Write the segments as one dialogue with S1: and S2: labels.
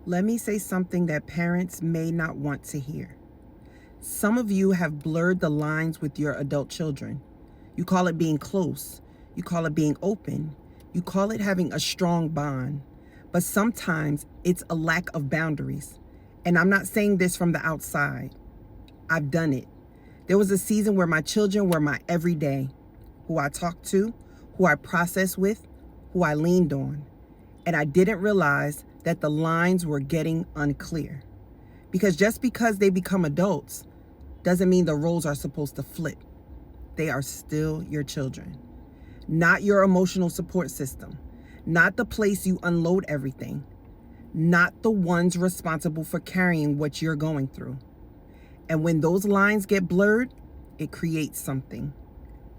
S1: Let me say something that parents may not want to hear. Some of you have blurred the lines with your adult children. You call it being close. You call it being open. You call it having a strong bond. But sometimes it's a lack of boundaries. And I'm not saying this from the outside. I've done it. There was a season where my children were my everyday, who I talked to, who I processed with, who I leaned on. And I didn't realize that the lines were getting unclear. Because just because they become adults doesn't mean the roles are supposed to flip. They are still your children, not your emotional support system, not the place you unload everything, not the ones responsible for carrying what you're going through. And when those lines get blurred, it creates something: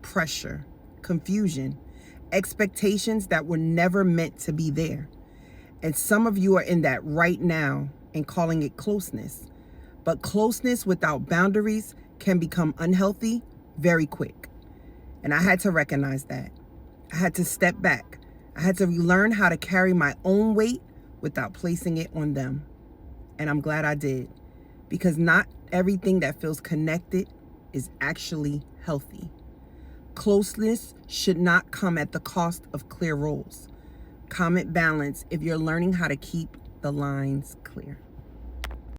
S1: pressure, confusion, expectations that were never meant to be there. And some of you are in that right now and calling it closeness. But closeness without boundaries can become unhealthy very quick. And I had to recognize that. I had to step back. I had to relearn how to carry my own weight without placing it on them. And I'm glad I did, because not everything that feels connected is actually healthy. Closeness should not come at the cost of clear roles. Comment balance if you're learning how to keep the lines clear.